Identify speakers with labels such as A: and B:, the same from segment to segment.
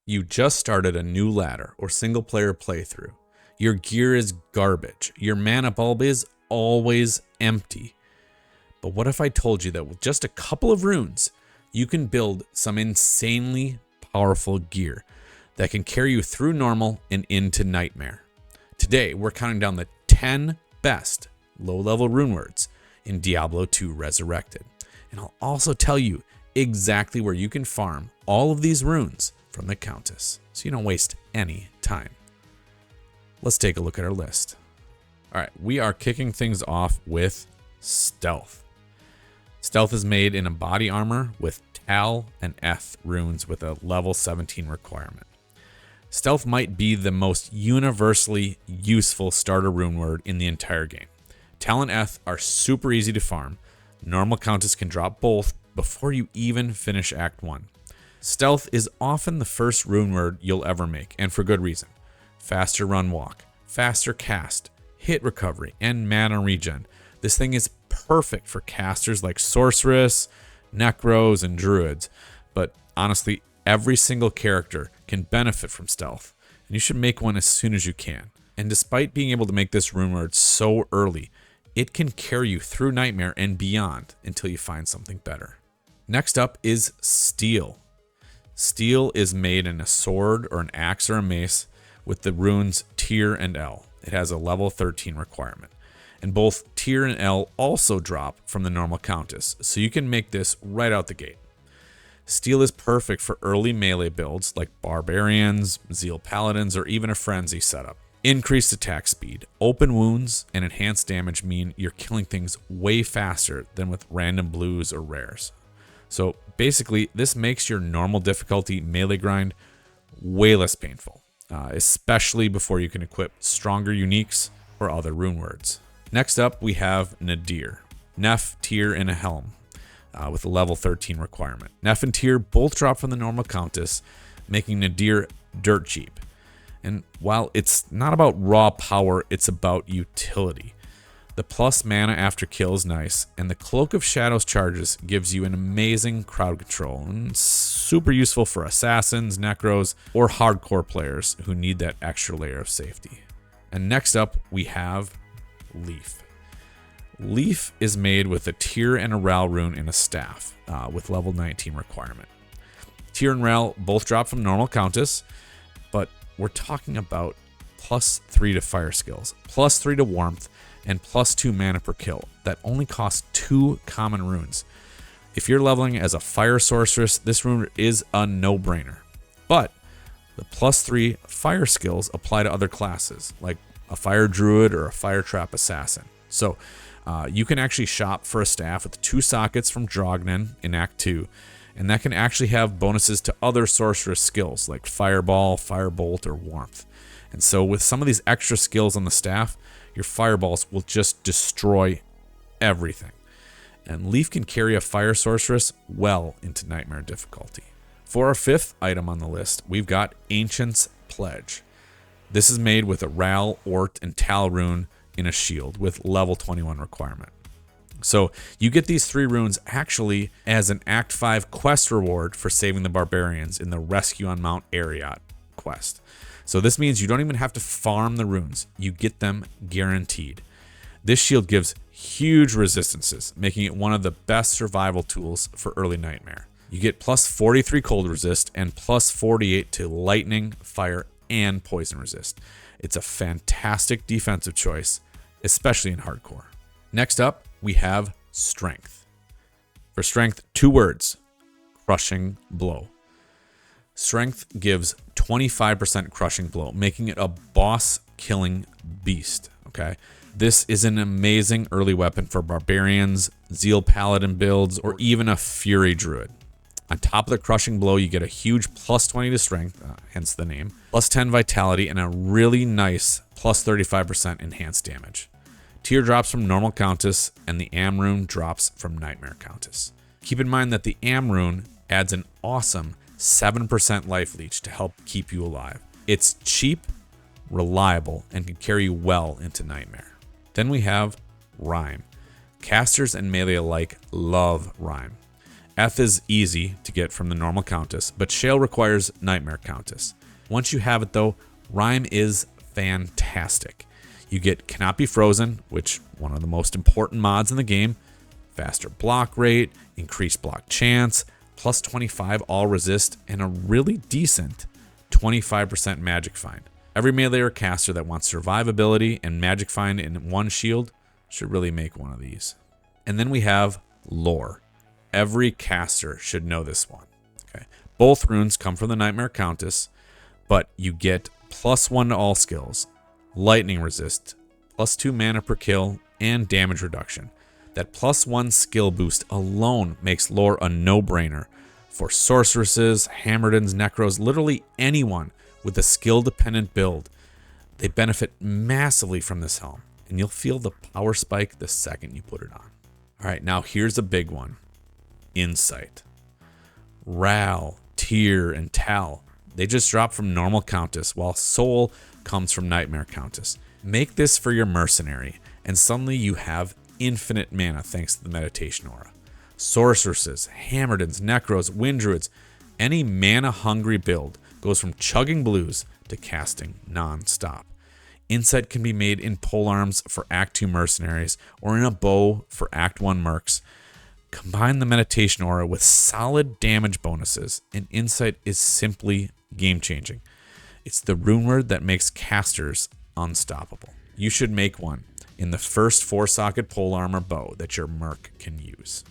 A: You just started a new ladder or single player playthrough. Your gear is garbage. Your mana bulb is always empty. But what if I told you that with just a couple of runes, you can build some insanely powerful gear that can carry you through normal and into nightmare? Today, we're counting down the 10 best low-level runewords in Diablo 2 Resurrected. And I'll also tell you exactly where you can farm all of these runes from the Countess, so you don't waste any time. Let's take a look at our list. All right, we are kicking things off with Stealth. Stealth is made in a body armor with Tal and Eth runes with a level 17 requirement. Stealth might be the most universally useful starter rune word in the entire game. Tal and Eth are super easy to farm. Normal Countess can drop both before you even finish Act 1. Stealth is often the first rune word you'll ever make, and for good reason. Faster run walk, faster cast, hit recovery, and mana regen. This thing is perfect for casters like sorceress, necros, and druids, but honestly, every single character can benefit from stealth, and you should make one as soon as you can. And despite being able to make this rune word so early, it can carry you through nightmare and beyond until you find something better. Next up is Steel. Steel is made in a sword or an axe or a mace with the runes Tyr and El. It has a level 13 requirement. And both Tyr and El also drop from the normal Countess, so you can make this right out the gate. Steel is perfect for early melee builds like Barbarians, Zeal Paladins, or even a Frenzy setup. Increased attack speed, open wounds, and enhanced damage mean you're killing things way faster than with random blues or rares. So basically, this makes your normal difficulty melee grind way less painful, especially before you can equip stronger uniques or other rune words. Next up, we have Nadir, Nef, Tyr, and a Helm with a level 13 requirement. Nef and Tyr both drop from the normal Countess, making Nadir dirt cheap. And while it's not about raw power, it's about utility. The plus mana after kill is nice, and the Cloak of Shadows charges gives you an amazing crowd control, and super useful for assassins, necros, or hardcore players who need that extra layer of safety. And next up, we have Leaf. Leaf is made with a Tyr and a Ral rune in a staff with level 19 requirement. Tyr and Ral both drop from normal Countess, but we're talking about +3 to fire skills, +3 to warmth, and +2 mana per kill that only costs 2 common runes. If you're leveling as a fire sorceress, this rune is a no-brainer. But the +3 fire skills apply to other classes, like a fire druid or a fire trap assassin. So you can actually shop for a staff with 2 sockets from Drognen in Act 2, and that can actually have bonuses to other sorceress skills like Fireball, Firebolt, or Warmth. And so with some of these extra skills on the staff, your fireballs will just destroy everything. And Leaf can carry a fire sorceress well into nightmare difficulty. For our 5th item on the list, we've got Ancient's Pledge. This is made with a Ral, Ort, and Tal rune in a shield with level 21 requirement. So you get these 3 runes actually as an Act 5 quest reward for saving the barbarians in the Rescue on Mount Ariat quest. So this means you don't even have to farm the runes. You get them guaranteed. This shield gives huge resistances, making it one of the best survival tools for early nightmare. You get +43 cold resist and +48 to lightning, fire, and poison resist. It's a fantastic defensive choice, especially in hardcore. Next up, we have Strength. For Strength, 2 words: Crushing Blow. Strength gives 25% crushing blow, making it a boss-killing beast, okay? This is an amazing early weapon for barbarians, Zeal Paladin builds, or even a Fury Druid. On top of the crushing blow, you get a huge +20 to strength, hence the name, +10 vitality, and a really nice +35% enhanced damage. Tyr drops from normal Countess, and the Am rune drops from Nightmare Countess. Keep in mind that the Am rune adds an awesome 7% life leech to help keep you alive. It's cheap, reliable, and can carry you well into nightmare. Then we have Rhyme. Casters and melee alike love Rhyme. Eth is easy to get from the normal Countess, but Shael requires Nightmare Countess. Once you have it though, Rhyme is fantastic. You get Cannot Be Frozen, which one of the most important mods in the game, faster block rate, increased block chance, plus 25 all resist, and a really decent 25% magic find. Every melee or caster that wants survivability and magic find in one shield should really make one of these. And then we have lore. Every caster should know this one. Okay. Both runes come from the Nightmare Countess, but you get +1 to all skills, lightning resist, +2 mana per kill, and damage reduction. That +1 skill boost alone makes lore a no-brainer for sorceresses, Hammerdens, Necros, literally anyone with a skill-dependent build. They benefit massively from this helm, and you'll feel the power spike the second you put it on. All right, now here's a big one. Insight. Ral, Tyr, and Tal, they just drop from normal Countess, while Soul comes from Nightmare Countess. Make this for your Mercenary, and suddenly you have infinite mana thanks to the Meditation Aura. Sorceresses, Hammerdens, Necros, Wind Druids, any mana-hungry build goes from chugging blues to casting non-stop. Insight can be made in Polearms for Act 2 Mercenaries or in a bow for Act 1 Mercs. Combine the Meditation Aura with solid damage bonuses, and Insight is simply game-changing. It's the Runeword that makes casters unstoppable. You should make one in the first 4-socket Polearm or bow that your Merc can use.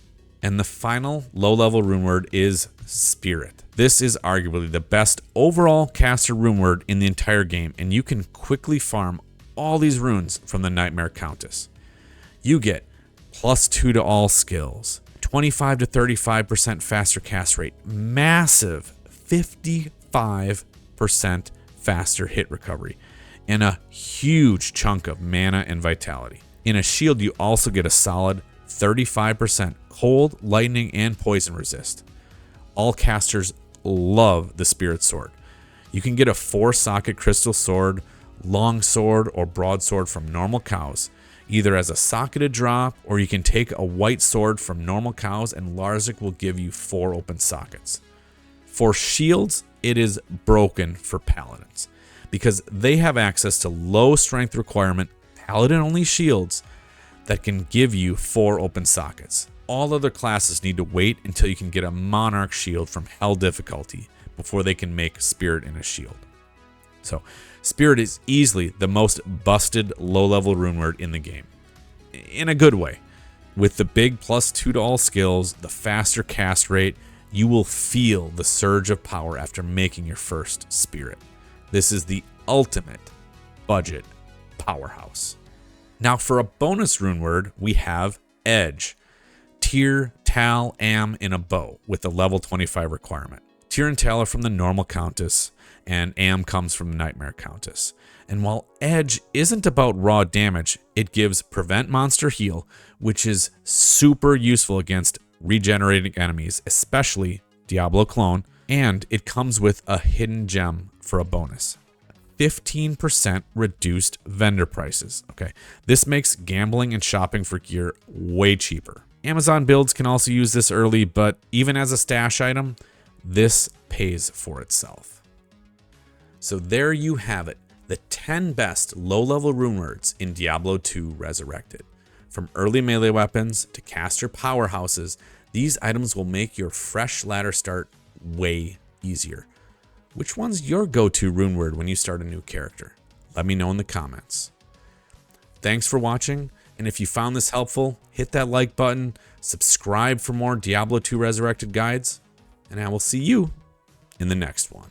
A: And the final low-level Runeword is Spirit. This is arguably the best overall caster Runeword in the entire game, and you can quickly farm all these runes from the Nightmare Countess. You get +2 to all skills, 25 to 35% faster cast rate, massive 55% faster hit recovery, and a huge chunk of mana and vitality. In a shield, you also get a solid 35% cold, lightning, and poison resist. All casters love the Spirit Sword. You can get a 4-socket crystal sword, long sword, or broadsword from normal cows, either as a socketed drop, or you can take a white sword from normal cows and Larzik will give you 4 open sockets. For shields, it is broken for paladins because they have access to low strength requirement paladin only shields that can give you 4 open sockets. All other classes need to wait until you can get a Monarch shield from Hell difficulty before they can make Spirit in a shield. So Spirit is easily the most busted low-level Runeword in the game. In a good way. With the big +2 to all skills, the faster cast rate, you will feel the surge of power after making your first Spirit. This is the ultimate budget powerhouse. Now for a bonus Runeword, we have Edge. Tyr, Tal, Am in a bow with a level 25 requirement. Tyr and Tal are from the normal Countess, and Am comes from the Nightmare Countess. And while Edge isn't about raw damage, it gives Prevent Monster Heal, which is super useful against regenerating enemies, especially Diablo clone, and it comes with a hidden gem for a bonus. 15% reduced vendor prices. Okay, this makes gambling and shopping for gear way cheaper. Amazon builds can also use this early, but even as a stash item, this pays for itself. So there you have it, the 10 best low-level Runewords in Diablo 2 Resurrected. From early melee weapons to caster powerhouses, these items will make your fresh ladder start way easier. Which one's your go-to Runeword when you start a new character? Let me know in the comments. Thanks for watching, and if you found this helpful, hit that like button, subscribe for more Diablo 2 Resurrected guides, and I will see you in the next one.